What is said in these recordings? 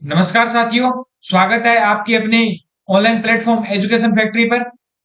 नमस्कार साथियों, स्वागत है आपकी अपने ऑनलाइन प्लेटफॉर्म एजुकेशन फैक्ट्री पर।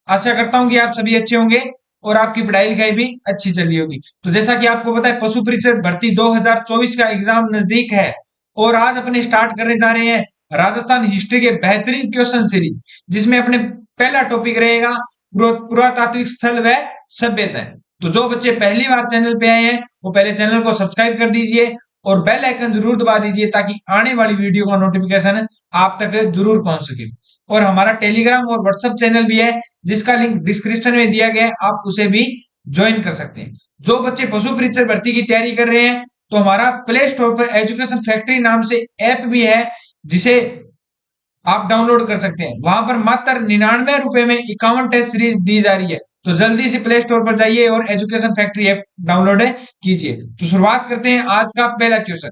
आशा करता हूं कि आप सभी अच्छे होंगे और आपकी पढ़ाई लिखाई भी अच्छी चल रही होगी। तो जैसा कि आपको पता है, पशु परीक्षक भर्ती 2024 का एग्जाम नजदीक है और आज अपने स्टार्ट करने जा रहे हैं राजस्थान हिस्ट्री के बेहतरीन क्वेश्चन सीरीज, जिसमें अपने पहला टॉपिक रहेगा पुरातात्विक स्थल व सभ्यता। तो जो बच्चे पहली बार चैनल पे आए हैं वो पहले चैनल को सब्सक्राइब कर दीजिए और बेल आइकन जरूर दबा दीजिए ताकि आने वाली वीडियो का नोटिफिकेशन आप तक जरूर पहुंच सके। और हमारा टेलीग्राम और व्हाट्सएप चैनल भी है, जिसका लिंक डिस्क्रिप्शन में दिया गया है, आप उसे भी ज्वाइन कर सकते हैं। जो बच्चे पशु परीक्षक भर्ती की तैयारी कर रहे हैं तो हमारा प्ले स्टोर पर एजुकेशन फैक्ट्री नाम से ऐप भी है, जिसे आप डाउनलोड कर सकते हैं। वहां पर मात्र 99 रुपए में 51 टेस्ट सीरीज दी जा रही है। तो जल्दी से प्ले स्टोर पर जाइए और एजुकेशन फैक्ट्री ऐप डाउनलोड कीजिए। तो शुरुआत करते हैं आज का पहला क्वेश्चन।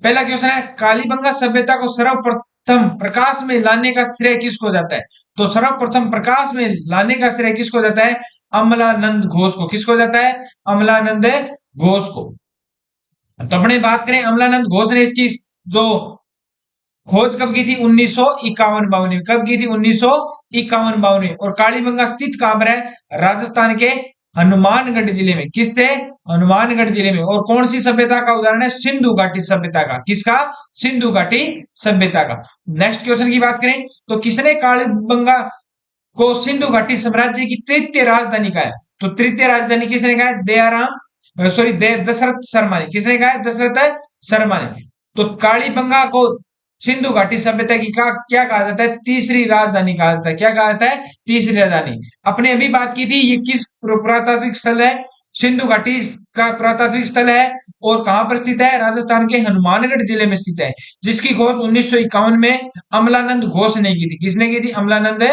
पहला क्वेश्चन है, कालीबंगा सभ्यता को सर्वप्रथम प्रकाश में लाने का श्रेय किसको जाता है? तो सर्वप्रथम प्रकाश में लाने का श्रेय किसको जाता है? अमलानंद घोष को। किसको जाता है? अमलानंद घोष को। तो अपने बात करें, अमलानंद घोष ने इसकी जो खोज कब की थी? 1951-52 में। कब की थी? 1951-52 में। और कालीबंगा स्थित कहां पर है? राजस्थान के हनुमानगढ़ जिले में। किससे? हनुमानगढ़ जिले में। और कौन सी सभ्यता का उदाहरण है? सिंधु घाटी सभ्यता का। किसका? सिंधु घाटी सभ्यता का। नेक्स्ट क्वेश्चन की बात करें तो किसने कालीबंगा को सिंधु घाटी साम्राज्य की तृतीय राजधानी कहा है? तो तृतीय राजधानी किसने कहा है? दशरथ शर्मा ने। किसने कहा है? दशरथ शर्मा ने। तो कालीबंगा को सिंधु घाटी सभ्यता की क्या कहा जाता है? तीसरी राजधानी कहा जाता है। क्या कहा जाता है? तीसरी राजधानी। अपने अभी बात की थी, ये किस पुरातात्विक स्थल है? सिंधु घाटी का पुरातात्विक स्थल है। और कहां पर स्थित है? राजस्थान के हनुमानगढ़ जिले में स्थित है, जिसकी खोज 1951 में अमलानंद घोष ने की थी। किसने की थी? अमलानंद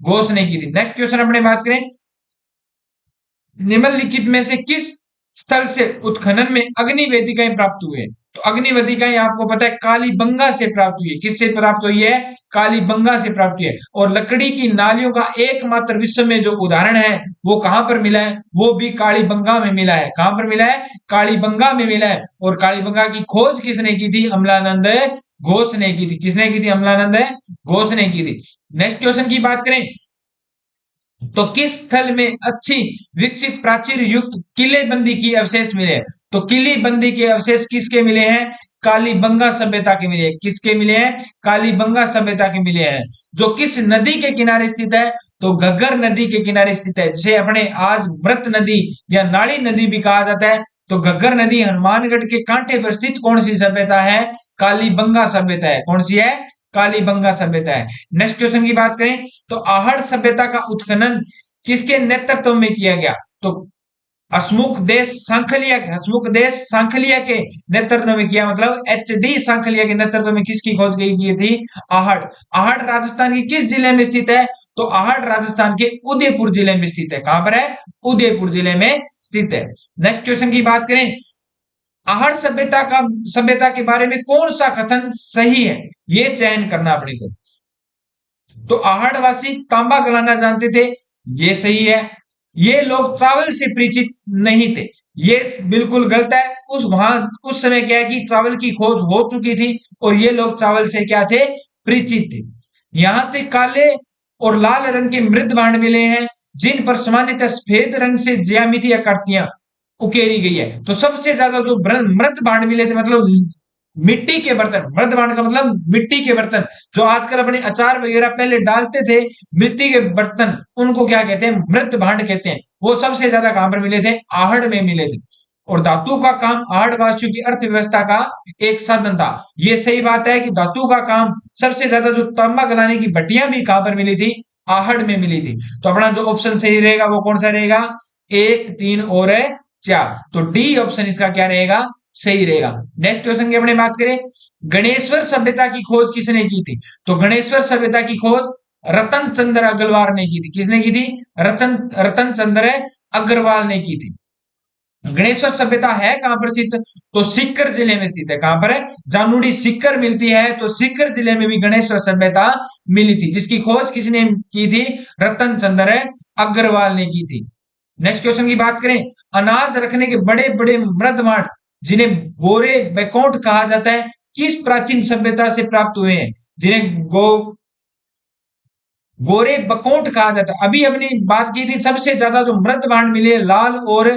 घोष ने की थी। नेक्स्ट क्वेश्चन अपने बात करें, निम्नलिखित में से किस स्थल से उत्खनन में अग्नि वेदिकाएं प्राप्त हुए? तो अग्नि वेदिकाएं आपको पता है कालीबंगा से प्राप्त हुई है। किससे प्राप्त हुई है? कालीबंगा से प्राप्त हुई है। और लकड़ी की नालियों का एकमात्र विश्व में जो उदाहरण है वो कहां पर मिला है? वो भी कालीबंगा में मिला है। कहां पर मिला है? कालीबंगा में मिला है। और कालीबंगा की खोज किसने की थी? अमलानंद घोष ने की थी। किसने की थी? अमलानंद घोष ने की थी। नेक्स्ट क्वेश्चन की बात करें तो किस स्थल में अच्छी विकसित प्राचीर युक्त किलेबंदी की अवशेष मिले हैं? तो किलेबंदी के अवशेष किसके मिले हैं? कालीबंगा सभ्यता के मिले हैं। किसके मिले हैं? कालीबंगा सभ्यता के मिले हैं। जो किस नदी के किनारे स्थित है? तो घग्गर नदी के किनारे स्थित है, जिसे अपने आज मृत नदी या नाड़ी नदी भी कहा जाता है। तो घग्गर नदी हनुमानगढ़ के कांटे पर स्थित कौन सी सभ्यता है? कालीबंगा सभ्यता है। कौन सी है? कालीबंगा सभ्यता है। नेक्स्ट क्वेश्चन की बात करें तो आहड़ सभ्यता का उत्खनन किसके नेतृत्व में किया गया? तो हसमुख देश सांखलिया के नेतृत्व में किया। मतलब एच.डी. सांखलिया के नेतृत्व में किसकी खोज की थी? आहड़। आहड़ राजस्थान के किस जिले में स्थित है? तो आहड़ राजस्थान के उदयपुर जिले में स्थित है। कहां पर है? उदयपुर जिले में स्थित है। नेक्स्ट क्वेश्चन की बात करें, आहड़ सभ्यता के बारे में कौन सा कथन सही है? ये चयन करना अपने को। तो आहड़वासी तांबा गलाना जानते थे, ये सही है। ये लोग चावल से परिचित नहीं थे, ये बिल्कुल गलत है। उस समय क्या है कि चावल की खोज हो चुकी थी और ये लोग चावल से क्या थे? परिचित थे। यहां से काले और लाल रंग के मृद भांड मिले हैं, जिन पर सामान्यतः सफेद रंग से ज्यामितीय आकृतियां उकेरी गई है। तो सबसे ज्यादा जो मृद भांड मिले थे, मतलब मिट्टी के बर्तन। मृद भांड का मतलब मिट्टी के बर्तन, जो आजकल अपने अचार वगैरह पहले डालते थे, मिट्टी के बर्तन, उनको क्या कहते हैं? मृद भांड कहते हैं। वो सबसे ज्यादा कहां पर मिले थे? आहड़ में मिले थे। और धातु का काम आहड़ वासियों की अर्थव्यवस्था का एक साधन था। ये सही बात है कि धातु का काम सबसे ज्यादा जो तांबा गलाने की भट्टियां भी कहां पर मिली थी? आहड़ में मिली थी। तो अपना जो ऑप्शन सही रहेगा वो कौन सा रहेगा? 1, 3 और 4। तो डी ऑप्शन इसका क्या रहेगा? सही रहेगा। नेक्स्ट क्वेश्चन की अपने बात करें, गणेश्वर सभ्यता की खोज किसने की थी? तो गणेश्वर सभ्यता की खोज रतन चंद्र अग्रवाल ने की थी। किसने की थी? रतन चंद्र अग्रवाल ने की थी। गणेश्वर सभ्यता है कहां पर स्थित? तो सीकर जिले में स्थित है। कहां पर है? जानुड़ी सीकर मिलती है, तो सीकर जिले में भी गणेश्वर सभ्यता मिली थी, जिसकी खोज किसने की थी? रतन चंद्र अग्रवाल ने की थी। नेक्स्ट क्वेश्चन की बात करें, अनाज रखने के बड़े बड़े मृद भांड जिन्हें बोरे बैकोट कहा जाता है, किस प्राचीन सभ्यता से प्राप्त हुए हैं, जिन्हें गोरे बकोट कहा जाता है। अभी हमने बात की थी सबसे ज्यादा जो मृत भांड मिले लाल और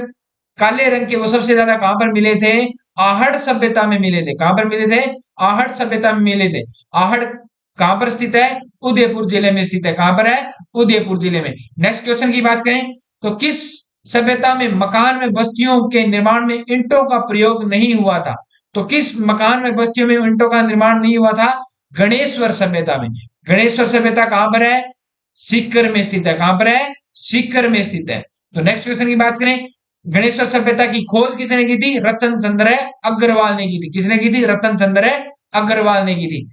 काले रंग के, वो सबसे ज्यादा कहां पर मिले थे? आहड़ सभ्यता में मिले थे। कहां पर मिले थे? आहड़ सभ्यता में मिले थे। आहड़ कहां पर स्थित है? उदयपुर जिले में स्थित है। कहां पर है? उदयपुर जिले में। नेक्स्ट क्वेश्चन की बात करें तो किस सभ्यता में मकान में बस्तियों के निर्माण में ईंटों का प्रयोग नहीं हुआ था? तो किस मकान में बस्तियों में ईंटों का निर्माण नहीं हुआ था? गणेश्वर सभ्यता में। गणेश्वर सभ्यता कहां पर है? सीकर में स्थित है। कहां पर है? सीकर में स्थित है। तो नेक्स्ट क्वेश्चन की बात करें, गणेश्वर सभ्यता की खोज किसने की थी? रतन चंद्र अग्रवाल ने की थी। किसने की थी? रतन चंद्र अग्रवाल ने की थी।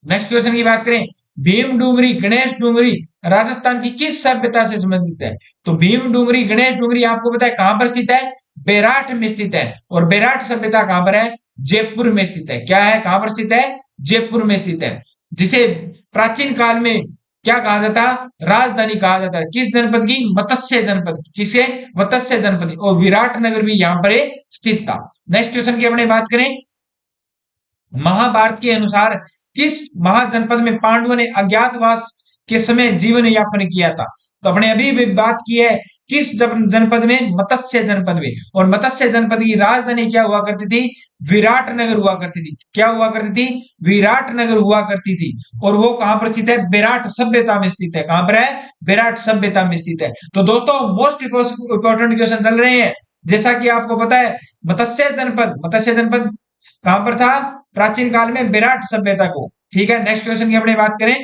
नेक्स्ट क्वेश्चन की बात करें, भीम डूंगरी गणेश डूंगरी राजस्थान की किस सभ्यता से संबंधित है? तो भीम डूंगरी गणेश डूंगरी आपको पता है कहां पर स्थित है? बेराट में स्थित है। और बेराट सभ्यता कहां पर है? जयपुर में स्थित है। क्या है? कहां पर स्थित है? जयपुर में स्थित है। जिसे प्राचीन काल में क्या कहा जाता? राजधानी कहा जाता है। किस जनपद की? मत्स्य जनपद की। किसे? मत्स्य जनपद। और विराट नगर भी यहां पर स्थित था। नेक्स्ट क्वेश्चन की अपने बात करें, महाभारत के अनुसार किस महाजनपद में पांडवों ने अज्ञातवास के समय जीवन यापन किया था? तो अपने अभी भी बात की है किस जनपद में? मत्स्य जनपद में। और मत्स्य जनपद की राजधानी क्या हुआ करती थी? विराट नगर हुआ करती थी। क्या हुआ करती थी? विराट नगर हुआ करती थी। और वो कहां पर स्थित है? विराट सभ्यता में स्थित है। कहां पर है? विराट सभ्यता में स्थित है। तो दोस्तों मोस्ट इंपोर्टेंट क्वेश्चन चल रहे हैं। जैसा कि आपको पता है मत्स्य जनपद कहां पर था? प्राचीन काल में विराट सभ्यता को। ठीक है, नेक्स्ट क्वेश्चन की अपने बात करें,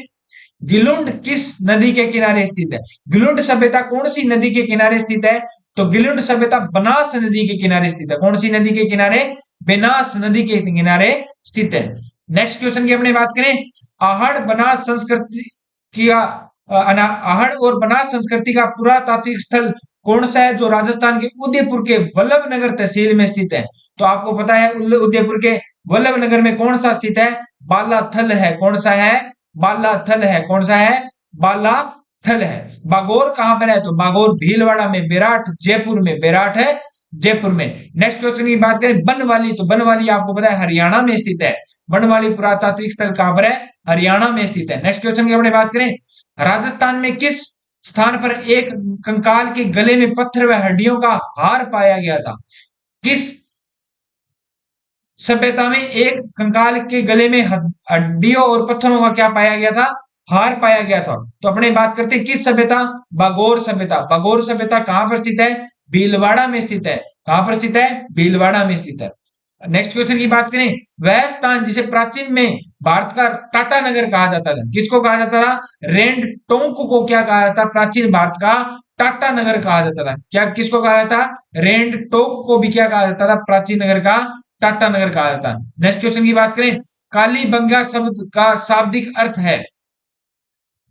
गिलुंड किस नदी के किनारे स्थित है? गिलुंड सभ्यता कौन सी नदी के किनारे स्थित है? तो गिलुंड सभ्यता बनास नदी के किनारे स्थित है। कौन सी नदी के किनारे? बेनास नदी के किनारे स्थित है। नेक्स्ट क्वेश्चन की अपने बात करें, आहड़ बनास संस्कृति की आहड़ और बनास संस्कृति का पुरातात्विक स्थल कौन सा है, जो राजस्थान के उदयपुर के वल्लभनगर तहसील में स्थित है? तो आपको पता है उदयपुर के वल्लभनगर में कौन सा स्थित है? बालाथल है। कौन सा है? बालाथल है। कौन सा है? बालाथल है। बागोर कहां पर है? तो बागोर भीलवाड़ा में। बेराट जयपुर में। बेराट है जयपुर में। नेक्स्ट क्वेश्चन की बात करें, बनवाली, तो बनवाली आपको पता है हरियाणा में स्थित है। बनवाली पुरातात्विक स्थल कहां पर है? हरियाणा में स्थित है। नेक्स्ट क्वेश्चन की अपने बात करें, राजस्थान में किस स्थान पर एक कंकाल के गले में पत्थर व हड्डियों का हार पाया गया था? किस सभ्यता में एक कंकाल के गले में हड्डियों और पत्थरों का क्या पाया गया था? हार पाया गया था। तो अपने बात करते हैं किस सभ्यता? बागोर सभ्यता। बागोर सभ्यता कहां पर स्थित है? भीलवाड़ा में स्थित है। कहां पर स्थित है? भीलवाड़ा में स्थित है। नेक्स्ट क्वेश्चन की बात करें, वह स्थान जिसे प्राचीन में भारत का टाटा नगर कहा जाता था, किसको कहा जाता था? रेंड टोंक को क्या कहा जाता? प्राचीन भारत का टाटा नगर कहा जाता था। क्या किसको कहा जाता? रेंड टोंक को भी क्या कहा जाता था? प्राचीन नगर का टाटा नगर कहा जाता है। नेक्स्ट क्वेश्चन की बात करें, कालीबंगा शब्द का शाब्दिक अर्थ है,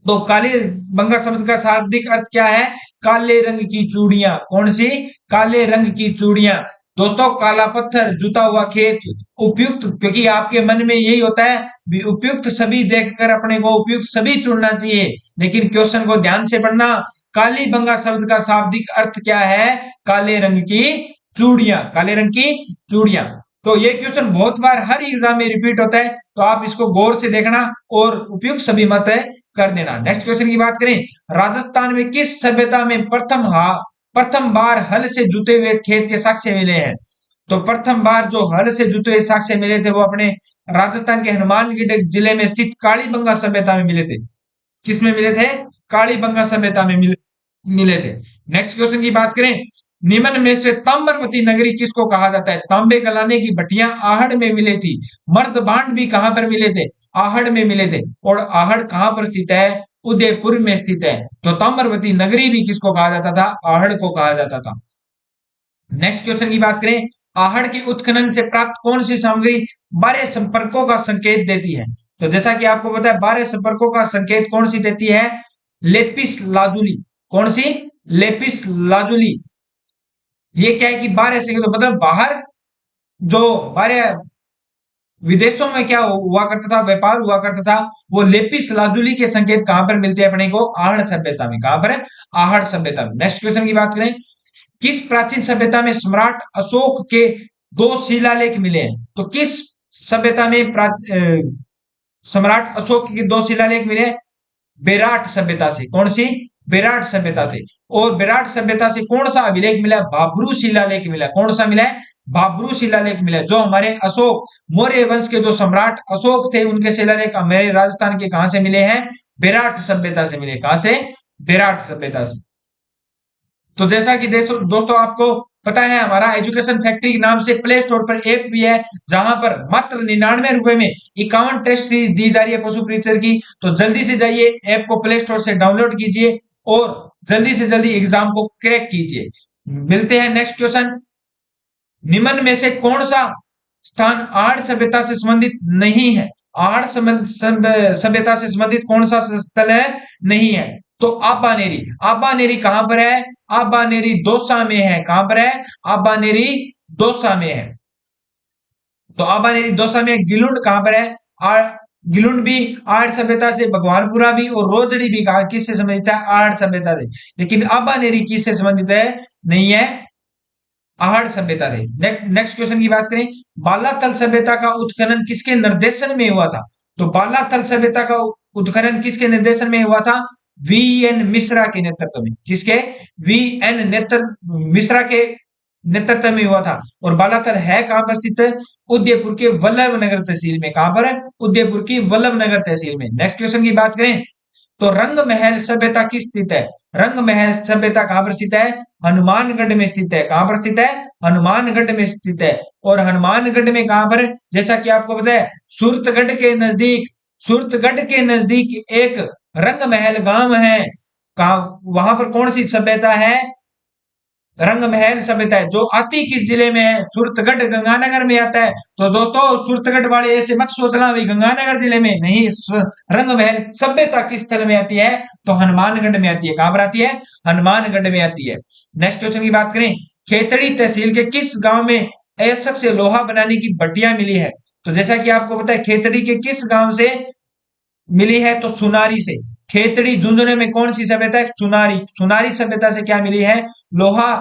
तो कालीबंगा शब्द का शाब्दिक अर्थ क्या है? काले रंग की चूड़ियां। कौन सी? काले रंग की चूड़ियां। दोस्तों काला पत्थर, जुता हुआ खेत, उपयुक्त, क्योंकि आपके मन में यही होता है उपयुक्त सभी देखकर अपने को उपयुक्त सभी चुनना चाहिए, लेकिन क्वेश्चन को ध्यान से पढ़ना। कालीबंगा शब्द का शाब्दिक अर्थ क्या है? काले रंग की चूड़ियां। काले रंग की चूड़ियां। तो ये क्वेश्चन बहुत बार हर एग्जाम में रिपीट होता है, तो आप इसको गौर से देखना और उपयुक्त सभी मत कर देना। नेक्स्ट क्वेश्चन की बात करें, राजस्थान में किस सभ्यता में प्रथम बार हल से जुते हुए खेत के साक्ष्य मिले हैं? तो प्रथम बार जो हल से जुते हुए साक्ष्य मिले थे वो अपने राजस्थान के हनुमानगढ़ जिले में स्थित कालीबंगा सभ्यता में मिले थे। किसमें मिले थे? कालीबंगा सभ्यता में मिले थे। नेक्स्ट क्वेश्चन की बात करें, निम्न में से ताम्रवती नगरी किसको कहा जाता है? तांबे गलाने की भट्टियां आहड़ में मिले थी। मर्द बांड भी कहां पर मिले थे? आहड़ में मिले थे। और आहड़ कहां पर स्थित है? उदयपुर में स्थित है। तो ताम्रवती नगरी भी किसको कहा जाता था? आहड़ को कहा जाता था। नेक्स्ट क्वेश्चन की बात करें, आहड़ के उत्खनन से प्राप्त कौन सी सामग्री 12 संपर्कों का संकेत देती है? तो जैसा कि आपको पता है 12 संपर्कों का संकेत कौन सी देती है? Lapis lazuli. कौन सी? Lapis lazuli. ये क्या है कि 12 संकेत मतलब बाहर जो 12 विदेशों में क्या हुआ करता था, व्यापार हुआ करता था, वो लेपिस लाजुली के संकेत कहां पर मिलते हैं अपने को? आहड़ सभ्यता में। कहां पर है? आहड़ सभ्यता में। नेक्स्ट क्वेश्चन की बात करें, किस प्राचीन सभ्यता में सम्राट अशोक के 2 शिलालेख मिले हैं? तो किस सभ्यता में सम्राट अशोक के दो शिलालेख मिले बेराट सभ्यता से। कौन सी? बेराट सभ्यता थे। और बेराट सभ्यता से कौन सा अभिलेख मिला? बाबरू शिलालेख मिला। कौन सा मिला? बाबरू शिलालेख मिला। जो हमारे अशोक मौर्य वंश के जो सम्राट अशोक थे उनके शिलालेख हमारे राजस्थान के कहां से मिले हैं? बेराट सभ्यता से मिले। कहां से? बेराट सभ्यता से। तो जैसा कि दोस्तों आपको पता है हमारा एजुकेशन फैक्ट्री नाम से प्ले स्टोर पर ऐप भी है, जहां पर मात्र 99 रुपए में 51 टेस्ट सीरीज दी जा रही है पशु परीक्षण की। तो जल्दी से जाइए ऐप को प्ले स्टोर से डाउनलोड कीजिए और जल्दी से जल्दी एग्जाम को क्रैक कीजिए। मिलते हैं नेक्स्ट क्वेश्चन। निम्न में से कौन सा स्थान आर्य सभ्यता से संबंधित नहीं है? आर्य सभ्यता से संबंधित कौन सा स्थल है? नहीं है। तो आबानेरी। आबानेरी कहां पर है? आबानेरी दौसा में है। कहां पर है? आबानेरी दौसा में है। तो आबानेरी दौसा में। गिलुंड कहां पर है? गिलुंड भी आर्य सभ्यता से, भगवानपुरा भी और रोजड़ी भी कहा किससे संबंधित है? आर्य सभ्यता से। लेकिन आबानेरी किससे संबंधित है? नहीं है, आहड़ सभ्यता थे। नेक्स्ट क्वेश्चन की बात करें, बालातल सभ्यता का उत्खनन किसके निर्देशन में हुआ था? तो बालातल सभ्यता का उत्खनन किसके निर्देशन में हुआ था? वीएन मिश्रा के नेतृत्व में। किसके? वीएन मिश्रा के नेतृत्व में हुआ था। और बालातल है कहां पर स्थित है? उदयपुर के वल्लभ नगर तहसील में। कहां पर है? उदयपुर की वल्लभ नगर तहसील में। नेक्स्ट क्वेश्चन की बात करें तो रंग महल सभ्यता किस स्थित है? रंग महल सभ्यता कहां पर स्थित है? हनुमानगढ़ में स्थित है। कहां पर स्थित है? हनुमानगढ़ में स्थित है। और हनुमानगढ़ में कहां पर? जैसा कि आपको पता है सूरतगढ़ के नजदीक, सूरतगढ़ के नजदीक एक रंग महल गांव है। कहा वहां पर कौन सी सभ्यता है? रंग महल सभ्यता है। जो आती किस जिले में है? सूरतगढ़ गंगानगर में आता है। तो दोस्तों सूरतगढ़ वाले ऐसे मत सोचना भाई गंगानगर जिले में नहीं, रंग महल सभ्यता किस स्थल में आती है? तो हनुमानगढ़ में आती है। कहां पर आती है? हनुमानगढ़ में आती है। नेक्स्ट क्वेश्चन की बात करें, खेतड़ी तहसील के किस गांव में ऐसक से लोहा बनाने की भट्टियां मिली है? तो जैसा कि आपको पता है खेतड़ी के किस गांव से मिली है? तो सुनारी से। खेतड़ी झुंझुनू में कौन सी सभ्यता है? सुनारी। सुनारी सभ्यता से क्या मिली है? लोहा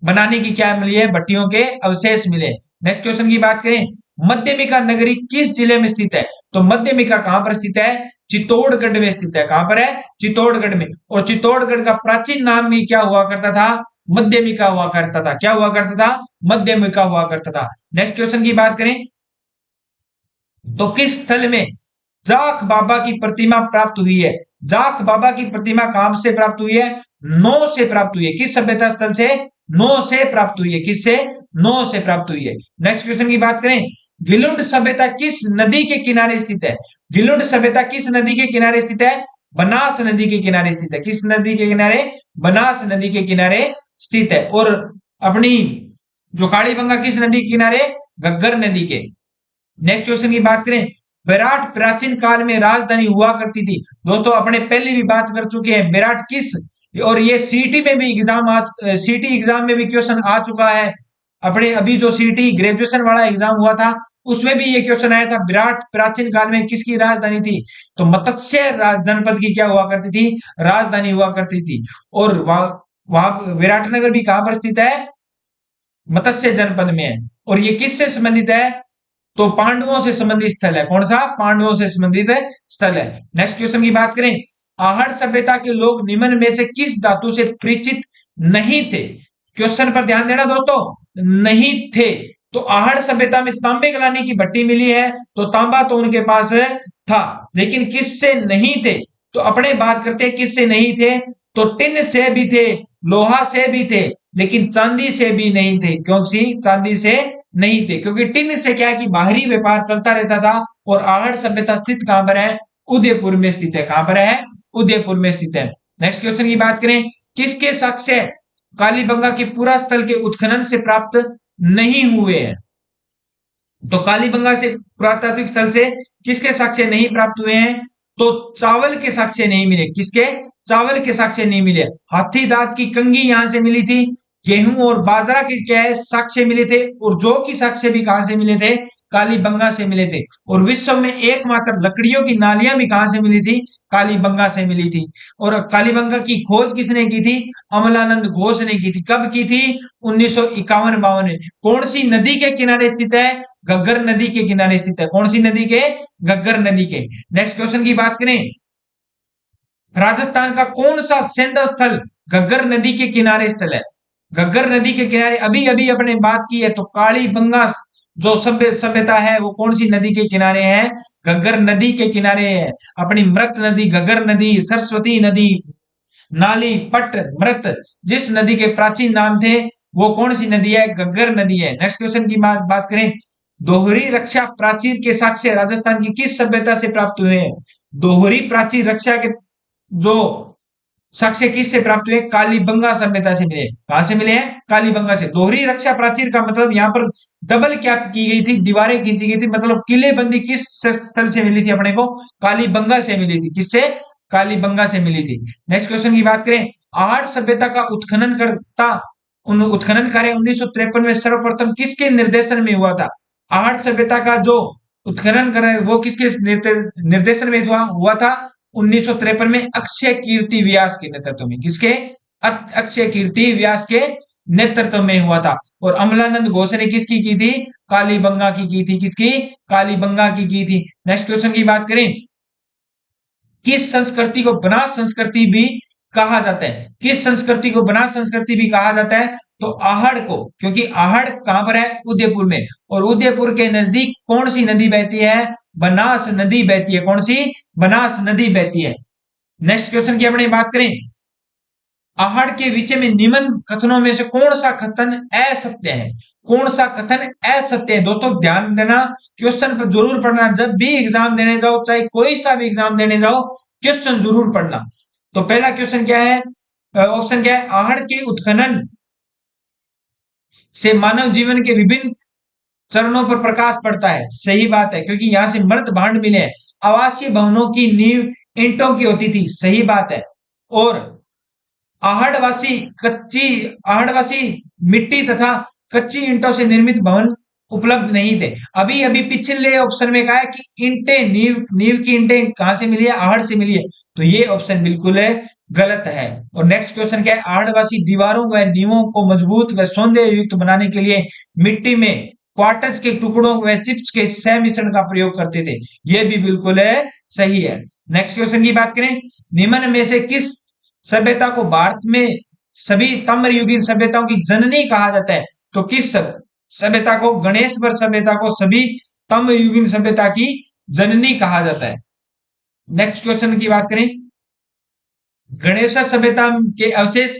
बनाने की क्या मिली है? भट्टियों के अवशेष मिले। नेक्स्ट क्वेश्चन की बात करें, मध्यमिका नगरी किस जिले में स्थित है? तो मध्यमिका कहां पर स्थित है? चित्तौड़गढ़ में स्थित है। कहां पर है? चित्तौड़गढ़ में। और चित्तौड़गढ़ का प्राचीन नाम भी क्या हुआ करता था? मध्यमिका हुआ करता था। क्या हुआ करता था? मध्यमिका हुआ करता था। नेक्स्ट क्वेश्चन की बात करें तो किस स्थल में जाख बाबा की प्रतिमा प्राप्त हुई है? जाख बाबा की प्रतिमा कहां से प्राप्त हुई है? नौ से प्राप्त हुई है। किस सभ्यता स्थल से? नौ से प्राप्त हुई है। किससे? नौ से प्राप्त हुई है। नेक्स्ट क्वेश्चन की बात करें, गिलुंड सभ्यता किस नदी के किनारे स्थित है? गिलुंड सभ्यता किस नदी के किनारे स्थित है? बनास नदी के किनारे स्थित है। किस नदी के किनारे? बनास नदी के किनारे स्थित है। और अपनी जो कालीबंगा किस नदी के किनारे? घग्गर नदी के। नेक्स्ट क्वेश्चन की बात करें, विराट प्राचीन काल में राजधानी हुआ करती थी। दोस्तों अपने पहले भी बात कर चुके हैं विराट किस, और ये सीटी में भी सीटी एग्जाम में भी क्वेश्चन आ चुका है। अपने अभी जो सीटी ग्रेजुएशन वाला एग्जाम हुआ था उसमें भी ये क्वेश्चन आया था, विराट प्राचीन काल में किसकी राजधानी थी? तो मत्स्य जनपद की क्या हुआ करती थी? राजधानी हुआ करती थी। और वहां विराटनगर भी कहां पर स्थित है? मत्स्य जनपद में है। और ये किससे संबंधित है? तो पांडवों से संबंधित स्थल है। कौन सा? पांडवों से संबंधित स्थल है। नेक्स्ट क्वेश्चन की बात करें, आहड़ सभ्यता के लोग निम्न में से किस धातु से परिचित नहीं थे? क्वेश्चन पर ध्यान देना दोस्तों, नहीं थे। तो आहड़ सभ्यता में तांबे गलानी की भट्टी मिली है, तो तांबा तो उनके पास था, लेकिन किससे नहीं थे? तो अपने बात करते हैं किससे नहीं थे। तो टिन से भी थे, लोहा से भी थे, लेकिन चांदी से भी नहीं थे। क्योंकि चांदी से नहीं थे, क्योंकि टिन से क्या है कि बाहरी व्यापार चलता रहता था। और आहड़ सभ्यता स्थित कहां पर है? उदयपुर में स्थित है। कहां पर है? उदयपुर में स्थित है। नेक्स्ट क्वेश्चन की बात करें, किसके साक्ष्य कालीबंगा के पूरा स्थल के उत्खनन से प्राप्त नहीं हुए हैं? तो कालीबंगा से पुरातात्विक स्थल से किसके साक्ष्य नहीं प्राप्त हुए हैं? तो चावल के साक्ष्य नहीं मिले। किसके? चावल के साक्ष्य नहीं मिले। हाथी दांत की कंघी यहां से मिली थी। गेहूं और बाजरा के क्या है? साक्ष्य मिले थे। और जौ की साक्ष्य भी कहां से मिले थे? कालीबंगा से मिले थे। और विश्व में एकमात्र लकड़ियों की नालियां भी कहां से मिली थी? कालीबंगा से मिली थी। और कालीबंगा की खोज किसने की थी? अमलानंद घोष ने की थी। कब की थी? 1951-52 में। कौन सी नदी के किनारे स्थित है? घग्गर नदी के किनारे स्थित है। कौन सी नदी के? घग्गर नदी के। नेक्स्ट क्वेश्चन की बात करें, राजस्थान का कौन सा सैन्य स्थल घग्गर नदी के किनारे स्थल है? घग्गर नदी के किनारे अभी अभी अपने बात की है, तो कालीबंगा जो सभ्यता है वो कौन सी नदी के किनारे है? घग्गर नदी के किनारे है। अपनी मृत नदी, घग्गर नदी, सरस्वती नदी, नाली, पट, मृत, जिस नदी के प्राचीन नाम थे वो कौन सी नदी है? घग्गर नदी है। नेक्स्ट क्वेश्चन की बात करें, दोहरी रक्षा प्राचीर के साक्ष्य राजस्थान की किस सभ्यता से प्राप्त हुए हैं? दोहरी प्राचीर रक्षा के जो साक्ष्य किससे प्राप्त हुए? कालीबंगा सभ्यता से मिले। कहां से मिले हैं? कालीबंगा से। दोहरी रक्षा प्राचीर का मतलब यहाँ पर डबल क्या की गई थी? दीवारें खींची गई थी, मतलब किलेबंदी किस स्थल से मिली थी अपने को? कालीबंगा से मिली थी। किससे? कालीबंगा से मिली थी। नेक्स्ट क्वेश्चन की बात करें, आहट सभ्यता का उत्खनन कार्य 1953 में सर्वप्रथम किसके निर्देशन में हुआ था? आहट सभ्यता का जो उत्खनन कार्य वो किसके निर्देशन में हुआ था? 1953 में अक्षय कीर्ति व्यास के नेतृत्व में। किसके? अक्षय कीर्ति व्यास के नेतृत्व में हुआ था। और अमलानंद घोष ने किसकी की थी? कालीबंगा की थी। किसकी? कालीबंगा की थी। नेक्स्ट क्वेश्चन की बात करें, किस संस्कृति को बनास संस्कृति भी कहा जाता है? किस संस्कृति को बनास संस्कृति भी कहा जाता है? तो आहड़ को, क्योंकि आहड़ कहां पर है? उदयपुर में। और उदयपुर के नजदीक कौन सी नदी बहती है? बनास नदी बहती है। कौन सी? बनास नदी बहती है। नेक्स्ट क्वेश्चन की अपनी बात करें, आहड़ के विषय में निम्न कथनों में से कौन सा कथन असत्य है? कौन सा कथन असत्य है? दोस्तों ध्यान देना, क्वेश्चन पर जरूर पढ़ना। जब भी एग्जाम देने जाओ, चाहे कोई सा भी एग्जाम देने जाओ, क्वेश्चन जरूर पढ़ना। तो पहला क्वेश्चन क्या है? ऑप्शन क्या है? आहड़ के उत्खनन से मानव जीवन के विभिन्न चरणों पर प्रकाश पड़ता है। सही बात है, क्योंकि यहां से मृत भांड मिले हैं। आवासीय भवनों की नींव ईंटों की होती थी। सही बात है। और आहड़वासी मिट्टी तथा कच्ची ईंटों से निर्मित भवन उपलब्ध नहीं थे। अभी अभी पिछले ऑप्शन में कहा है कि ईंटें, नींव की ईंटें कहां से मिली है? आहड़ से मिली है। तो ये ऑप्शन बिल्कुल है गलत है। और नेक्स्ट क्वेश्चन क्या है? आहड़वासी दीवारों व नींवों को मजबूत व सौंदर्य युक्त बनाने के लिए मिट्टी में क्वार्टज के टुकड़ों व चिप्स के सहमिश्रण का प्रयोग करते थे। यह भी बिल्कुल है सही है। नेक्स्ट क्वेश्चन की बात करें, निम्न में से किस सभ्यता को भारत में सभी ताम्रयुगीन सभ्यताओं की जननी कहा जाता है? तो किस सभ्यता को? गणेश्वर सभ्यता को सभी ताम्रयुगीन सभ्यता की जननी कहा जाता है। नेक्स्ट क्वेश्चन की बात करें, गणेश्वर सभ्यता के अवशेष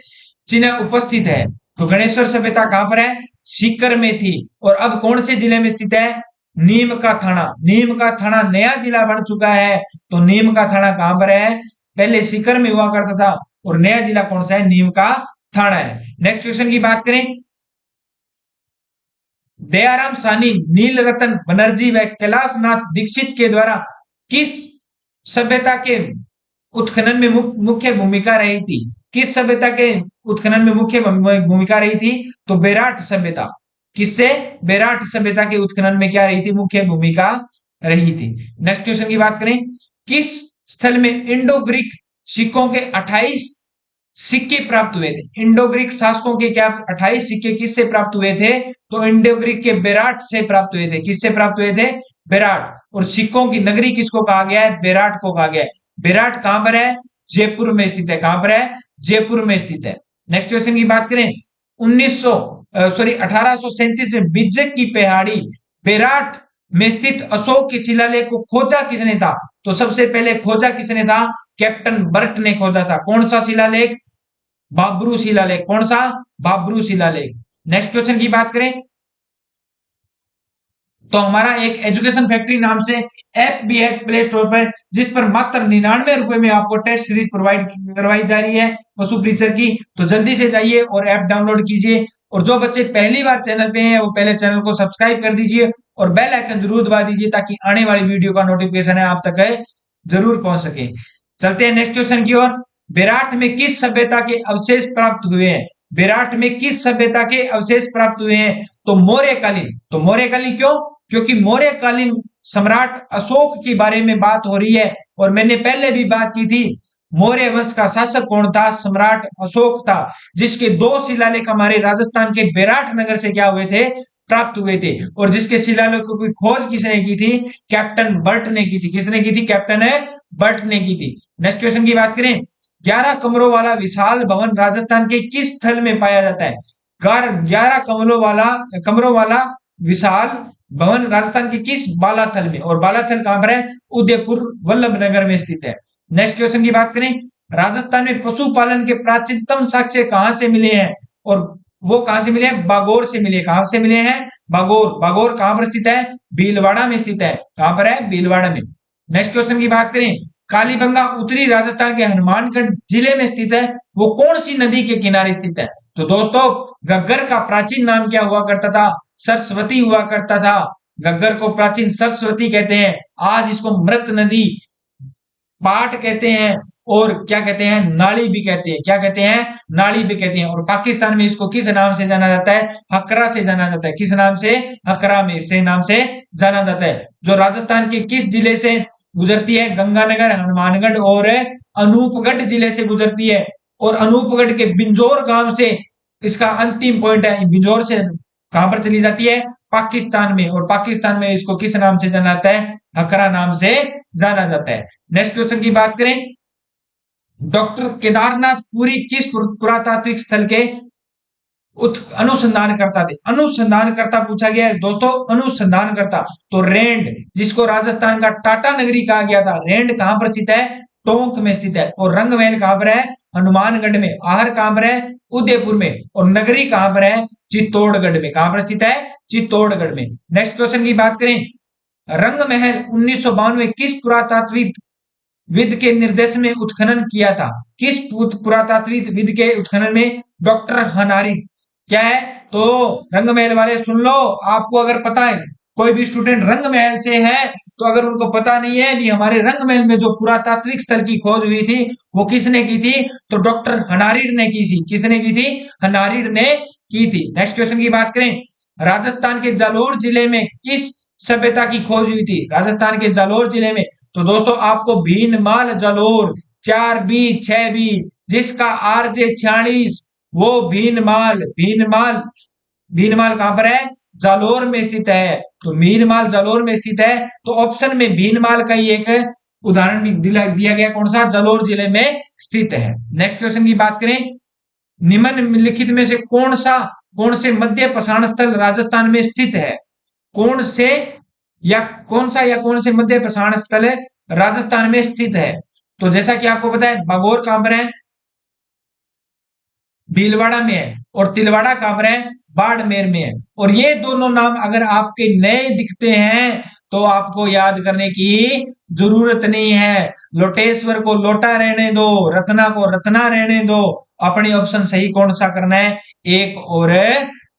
चिन्ह उपस्थित है। तो गणेश्वर सभ्यता कहां पर है? सीकर में थी। और अब कौन से जिले में स्थित है? नीम का थाना। नीम का थाना नया जिला बन चुका है। तो नीम का थाना कहां पर है? पहले सीकर में हुआ करता था। और नया जिला कौन सा है? नीम का थाना है। नेक्स्ट क्वेश्चन की बात करें, दयाराम साहनी, नील रतन बनर्जी व कैलाश नाथ दीक्षित के द्वारा किस सभ्यता के उत्खनन में मुख्य भूमिका रही थी? किस सभ्यता के उत्खनन में मुख्य भूमिका रही थी? तो बेराट सभ्यता। किससे? बेराट सभ्यता के उत्खनन में क्या रही थी? मुख्य भूमिका रही थी। नेक्स्ट क्वेश्चन की बात करें, किस स्थल में इंडो ग्रीक सिक्कों के 28 सिक्के प्राप्त हुए थे? इंडो ग्रीक शासकों के क्या 28 सिक्के किससे प्राप्त हुए थे? तो इंडो ग्रीक के बेराट से प्राप्त हुए थे। किससे प्राप्त हुए थे? बेराट। और सिक्कों की नगरी किसको कहा गया है? बेराट को कहा गया है। बेराट कहां पर है? जयपुर में स्थित है। कहां पर है? जयपुर में स्थित है। नेक्स्ट क्वेश्चन की बात करें, 1837 में बिज्जक की पहाड़ी बेराट में स्थित अशोक के शिलालेख को खोजा किसने था? तो सबसे पहले खोजा किसने था? कैप्टन बर्ट ने खोजा था। कौन सा शिलालेख? बाबरू शिलालेख। कौन सा? बाबरू शिलालेख। नेक्स्ट क्वेश्चन की बात करें, तो हमारा एक एजुकेशन फैक्ट्री नाम से ऐप भी है प्ले स्टोर पर, जिस पर मात्र 99 रुपए में आपको टेस्ट सीरीज प्रोवाइड करवाई जा रही है पशु प्रीचर की। तो जल्दी से जाइए और ऐप डाउनलोड कीजिए। और जो बच्चे पहली बार चैनल पे हैं वो पहले चैनल को सब्सक्राइब कर दीजिए और बेल आइकन जरूर दबा दीजिए, ताकि आने वाली वीडियो का नोटिफिकेशन है आप तक है जरूर पहुंच सके। चलते हैं नेक्स्ट क्वेश्चन की ओर। बेराट में किस सभ्यता के अवशेष प्राप्त हुए हैं? बेराट में किस सभ्यता के अवशेष प्राप्त हुए हैं? तो मौर्यकालीन। तो मौर्यकालीन क्यों? क्योंकि मौर्यकालीन सम्राट अशोक के बारे में बात हो रही है। और मैंने पहले भी बात की थी, मौर्य वंश का शासक कौन था? सम्राट अशोक था, जिसके 2 शिलालेख हमारे राजस्थान के बेराट नगर से क्या हुए थे? प्राप्त हुए थे और जिसके शिलालेखों की खोज किसने की थी? कैप्टन बर्ट ने की थी। किसने की थी? कैप्टन बर्ट ने की थी। नेक्स्ट क्वेश्चन की बात करें, 11 कमरों वाला विशाल भवन राजस्थान के किस स्थल में पाया जाता है? 11 कमरों वाला विशाल भवन राजस्थान के किस बालाथल में, और बालाथल कहां पर है? उदयपुर वल्लभ नगर में स्थित है। नेक्स्ट क्वेश्चन की बात करें, राजस्थान में पशुपालन के प्राचीनतम साक्ष्य कहां से मिले हैं? और वो कहां से मिले हैं? बागौर से मिले। कहां से मिले हैं? बागौर। बागौर कहां पर स्थित है? भीलवाड़ा में स्थित है। कहां पर है? भीलवाड़ा में। नेक्स्ट क्वेश्चन की बात करें, कालीबंगा उत्तरी राजस्थान के हनुमानगढ़ जिले में स्थित है, वो कौन सी नदी के किनारे स्थित है? तो दोस्तों, घग्गर का प्राचीन नाम क्या हुआ करता था? सरस्वती हुआ करता था। घग्गर को प्राचीन सरस्वती कहते हैं। आज इसको मृत नदी, पाट कहते हैं, और क्या कहते हैं? नाली भी कहते हैं। क्या कहते हैं? नाली भी कहते हैं। और पाकिस्तान में इसको किस नाम से जाना जाता है? हकरा से जाना जाता है। किस नाम से? हकरा में से नाम से जाना जाता है। जो राजस्थान के किस जिले से गुजरती है? गंगानगर, हनुमानगढ़ और अनूपगढ़ जिले से गुजरती है। और अनूपगढ़ के बिंजोर गांव से इसका अंतिम पॉइंट है। बिंजोर से कहां पर चली जाती है? पाकिस्तान में। और पाकिस्तान में इसको किस नाम से जाना जाता है? हकरा नाम से जाना जाता है। नेक्स्ट क्वेश्चन की बात करें, डॉक्टर केदारनाथ पुरी किस पुरातात्विक स्थल के अनुसंधानकर्ता थे? अनुसंधानकर्ता पूछा गया है दोस्तों, अनुसंधानकर्ता। तो रेंड, जिसको राजस्थान का टाटा नगरी कहा गया था, रेंड कहां पर स्थित है? टोंक में स्थित है। और रंग महल कहां पर है? हनुमानगढ़ में। आहर कहां पर है? उदयपुर में। और नगरी कहां पर है? चित्तौड़गढ़ में। कहां पर स्थित है? चित्तौड़गढ़ में। नेक्स्ट क्वेश्चन की बात करें, रंग महल 1952 में किस पुरातात्विक विद के निर्देश में उत्खनन किया था? किस पुरातात्विक विद के उत्खनन में? डॉक्टर हनारी। क्या है? तो रंग महल वाले सुन लो, आपको अगर पता है, कोई भी स्टूडेंट रंग महल से है तो अगर उनको पता नहीं है भी हमारे रंग महल में जो पुरातात्विक स्थल की खोज हुई थी वो किसने की थी? तो डॉक्टर हनारीड ने की थी। किसने की थी? हनारीड ने की थी। नेक्स्ट क्वेश्चन की बात करें, राजस्थान के जालोर जिले में किस सभ्यता की खोज हुई थी? राजस्थान के जालोर जिले में, तो दोस्तों आपको भीनमाल जालोर 4B 6B, जिसका RJ 46, वो भीनमाल भीनमाल भीनमाल कहां पर है? जालोर में स्थित है। तो भीनमाल जालोर में स्थित है। तो ऑप्शन में भीनमाल का ही एक उदाहरण दिया गया, कौन सा? जालोर जिले में स्थित है। नेक्स्ट क्वेश्चन की बात करें, निम्नलिखित में से कौन से मध्य पाषाण स्थल राजस्थान में स्थित है? कौन से कौन से मध्य पाषाण स्थल राजस्थान में स्थित है? तो जैसा कि आपको पता है, बागौर कहां पर है? भीलवाड़ा में है। और तिलवाड़ा कहां पर है? बाड़मेर में है। और ये दोनों नाम अगर आपके नए दिखते हैं तो आपको याद करने की जरूरत नहीं है। लोटेश्वर को लोटा रहने दो, रत्ना को रत्ना रहने दो। अपनी ऑप्शन सही कौन सा करना है? 1 और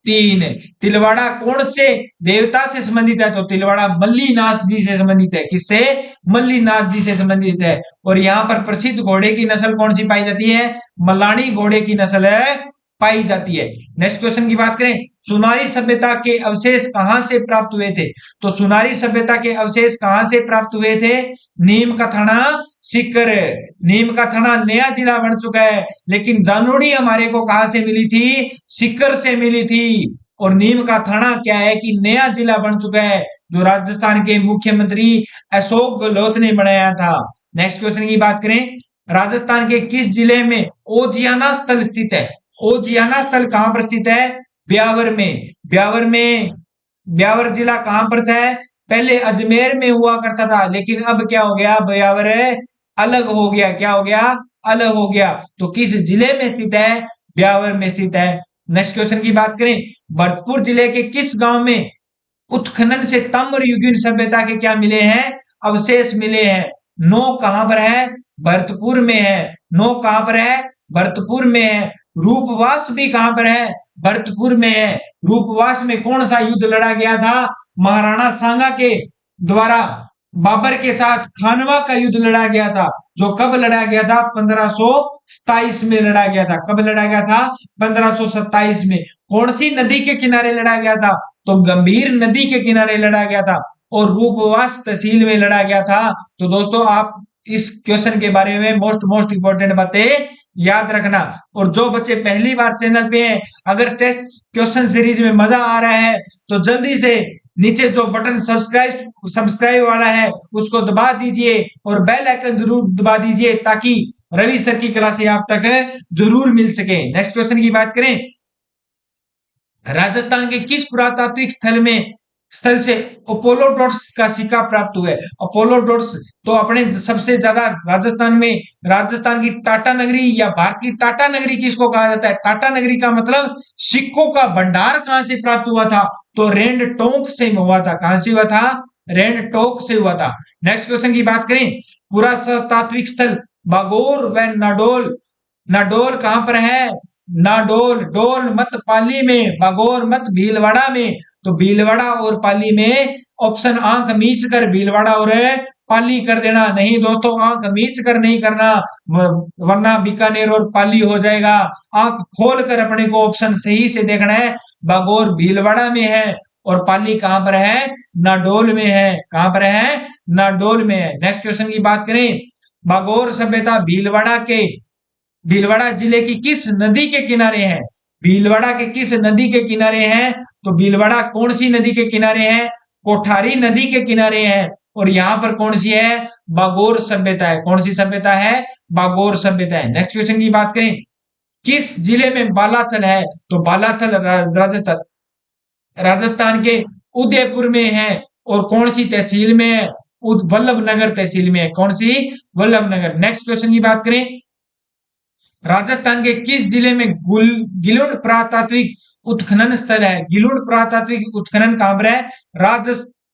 3। तिलवाड़ा कौन से देवता से संबंधित है? तो तिलवाड़ा मल्लीनाथ जी से संबंधित है। किससे? मल्लीनाथ जी से संबंधित है। और यहाँ पर प्रसिद्ध घोड़े की नस्ल कौन सी पाई जाती है? मलानी घोड़े की नस्ल है पाई जाती है। नेक्स्ट क्वेश्चन की बात करें, सुनारी सभ्यता के अवशेष कहां से प्राप्त हुए थे? तो सुनारी सभ्यता के अवशेष कहां से प्राप्त हुए थे? नीम का थाना, सीकर। नीम का थाना नया जिला बन चुका है, लेकिन जानुड़ी हमारे को कहां से मिली थी? सीकर से मिली थी। और नीम का थाना क्या है कि नया जिला बन चुका है, जो राजस्थान के मुख्यमंत्री अशोक गहलोत ने बनाया था। नेक्स्ट क्वेश्चन की बात करें, राजस्थान के किस जिले में ओजियाना स्थल स्थित है? ओजियाना स्थल कहां पर स्थित है? ब्यावर में। ब्यावर जिला कहां पर था? पहले अजमेर में हुआ करता था, लेकिन अब क्या हो गया? ब्यावर अलग हो गया। क्या हो गया? अलग हो गया। तो किस जिले में स्थित है? ब्यावर में स्थित है। नेक्स्ट क्वेश्चन की बात करें, भरतपुर जिले के किस गांव में उत्खनन से ताम्रयुगीन सभ्यता के क्या मिले हैं? अवशेष मिले हैं। नो कहां पर है? भरतपुर में है। नो कहां पर है? भरतपुर में है। रूपवास भी कहां पर है? भरतपुर में है। रूपवास में कौन सा युद्ध लड़ा गया था? महाराणा सांगा के द्वारा बाबर के साथ खानवा का युद्ध लड़ा गया था, जो कब लड़ा गया था? 1527 में लड़ा गया था। कब लड़ा गया था? 1527 में। कौन सी नदी के किनारे लड़ा गया था? तो गंभीर नदी के किनारे लड़ा गया था। और रूपवास तहसील में लड़ा गया था। तो दोस्तों आप इस क्वेश्चन के बारे में मोस्ट इंपोर्टेंट बातें याद रखना। और जो बच्चे पहली बार चैनल पे हैं, अगर टेस्ट क्वेश्चन सीरीज में मजा आ रहा है तो जल्दी से नीचे जो बटन सब्सक्राइब वाला है उसको दबा दीजिए और बेल आइकन जरूर दबा दीजिए ताकि रवि सर की क्लासें आप तक जरूर मिल सके। नेक्स्ट क्वेश्चन की बात करें, राजस्थान के किस पुरातात्विक स्थल से अपोलोडोर्स का सिक्का प्राप्त हुआ है? अपोलोडोर्स तो अपने सबसे ज्यादा राजस्थान की टाटा नगरी या भारत की टाटा नगरी किसको कहा जाता है? टाटा नगरी का मतलब सिक्कों का भंडार कहां से प्राप्त हुआ था? तो रेंड टोंक से हुआ था। कहां से हुआ था? रेंड टोंक से हुआ था। नेक्स्ट क्वेश्चन की बात करें, पुरातात्विक स्थल बागोर व नाडोल, नाडोल कहां पर है? नाडोल डोल मत पाली में, बागोर मत भीलवाड़ा में। तो भीलवाड़ा और पाली में ऑप्शन आंख मीच कर भीलवाड़ा और पाली कर देना। नहीं दोस्तों, आंख मीच कर नहीं करना वरना बीकानेर और पाली हो जाएगा। आंख खोल कर अपने को ऑप्शन सही से देखना है। बागोर भीलवाड़ा में है और पाली कहां पर है? नाडोल में है। कहां पर है? नाडोल में है। नेक्स्ट क्वेश्चन की बात करें, बागोर सभ्यता भीलवाड़ा जिले की किस नदी के किनारे है? भीलवाड़ा के किस नदी के किनारे है? तो भीलवाड़ा कौन सी नदी के किनारे है? कोठारी नदी के किनारे है। और यहां पर कौन सी है? बागोर सभ्यता है। कौन सी सभ्यता है? बागोर सभ्यता है। नेक्स्ट क्वेश्चन की बात करें, किस जिले में बालाथल है? तो बालाथल राजस्थान के उदयपुर में है। और कौन सी तहसील में है? वल्लभनगर तहसील में है। कौन सी? वल्लभनगर। नेक्स्ट क्वेश्चन की बात करें, राजस्थान के किस जिले में गिलुंड पुरातात्विक उत्खनन स्थल है? गिलुंड पुरातात्विक उत्खनन कहां पर है?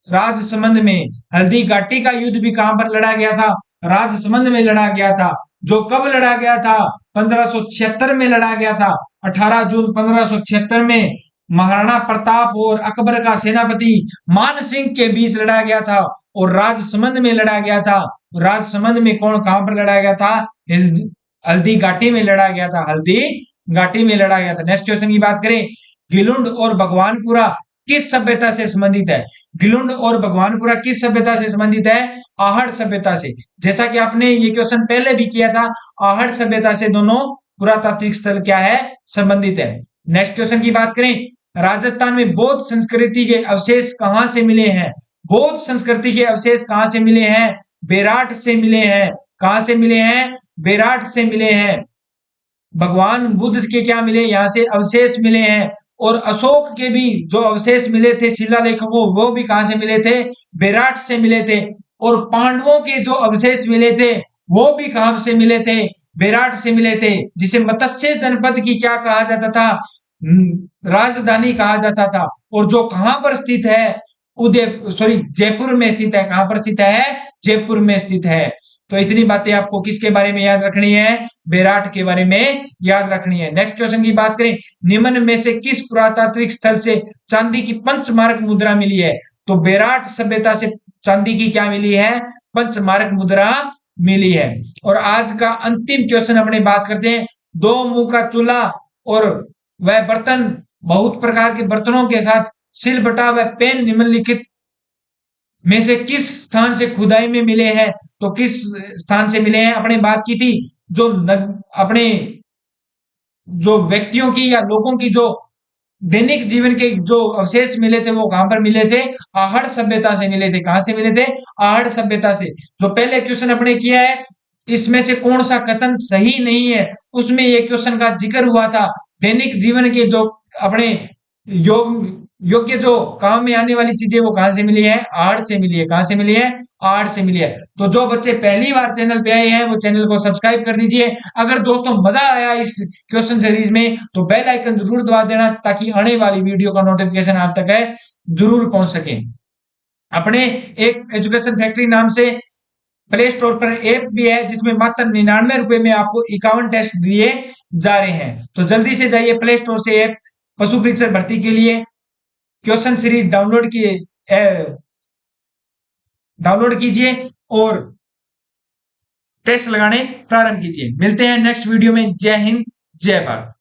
राजसमंद में। हल्दी घाटी का युद्ध भी कहां पर लड़ा गया था? राजसमंद में लड़ा गया था। जो कब लड़ा गया था? 1576 में लड़ा गया था। 18 जून 1576 में महाराणा प्रताप और अकबर का सेनापति मान सिंह के बीच लड़ा गया था और राजसमंद में लड़ा गया था। राजसमंद में कहां पर लड़ा गया था? हल्दी घाटी में लड़ा गया था। हल्दी घाटी में लड़ा गया था। नेक्स्ट क्वेश्चन की बात करें, गिलुंड और भगवानपुरा किस सभ्यता से संबंधित है? गिलुंड और भगवानपुरा किस सभ्यता से संबंधित है? आहड़ सभ्यता से। जैसा कि आपने ये क्वेश्चन पहले भी किया था, आहड़ सभ्यता से दोनों पुरातात्विक स्थल क्या है? संबंधित है। नेक्स्ट क्वेश्चन की बात करें, राजस्थान में बौद्ध संस्कृति के अवशेष कहां से मिले हैं? बौद्ध संस्कृति के अवशेष कहां से मिले हैं? बेराट से मिले हैं। कहां से मिले हैं? बेराट से मिले हैं। भगवान बुद्ध के क्या मिले? यहां से अवशेष मिले हैं। और अशोक के भी जो अवशेष मिले थे शिलालेखों, वो भी कहां से मिले थे? बेराट से मिले थे। और पांडवों के जो अवशेष मिले थे वो भी कहां से मिले थे? बेराट से मिले थे, जिसे मत्स्य जनपद की क्या कहा जाता था? राजधानी कहा जाता था। और जो कहां पर स्थित है? जयपुर में स्थित है। कहां पर स्थित है? जयपुर में स्थित है। तो इतनी बातें आपको किसके बारे में याद रखनी है? बेराट के बारे में याद रखनी है। नेक्स्ट क्वेश्चन की बात करें, निम्न में से किस पुरातात्विक स्थल से चांदी की पंचमार्क मुद्रा मिली है? तो बेराट सभ्यता से चांदी की क्या मिली है? पंचमार्क मुद्रा मिली है। और आज का अंतिम क्वेश्चन अपने बात करते हैं, दो मुंह का चूल्हा और वह बर्तन बहुत प्रकार के बर्तनों के साथ सिलबटा व पेन निम्नलिखित में से किस स्थान से खुदाई में मिले हैं? तो किस स्थान से मिले हैं? अपने बात की थी जो अपने जो व्यक्तियों की या लोगों की जो दैनिक जीवन के जो अवशेष मिले थे वो कहां पर मिले थे? आहड़ सभ्यता से मिले थे। कहां से मिले थे? आहड़ सभ्यता से। जो पहले क्वेश्चन अपने किया है इसमें से कौन सा कथन सही नहीं है? उसमें ये क्वेश्चन का जिक्र हुआ था दैनिक जीवन के जो अपने योग्य जो काम में आने वाली चीजें वो कहां से मिली है? आहड़ से मिली है। कहां से मिली है? आहड़ से मिली है। तो जो बच्चे पहली बार चैनल पे आए हैं वो चैनल को सब्सक्राइब कर दीजिए। अगर दोस्तों मजा आया इस क्वेश्चन सीरीज में तो बेल आइकन जरूर दबा देना ताकि आने वाली वीडियो का नोटिफिकेशन आप तक है जरूर पहुंच सके। अपने एक एजुकेशन फैक्ट्री नाम से प्ले स्टोर पर ऐप भी है जिसमें मात्र 99 रुपए में आपको 51 टेस्ट दिए जा रहे हैं। तो जल्दी से जाइए प्ले स्टोर से ऐप पशु परीक्षक भर्ती के लिए क्वेश्चन सीरीज डाउनलोड कीजिए और टेस्ट लगाने प्रारंभ कीजिए। मिलते हैं नेक्स्ट वीडियो में। जय हिंद, जय भारत।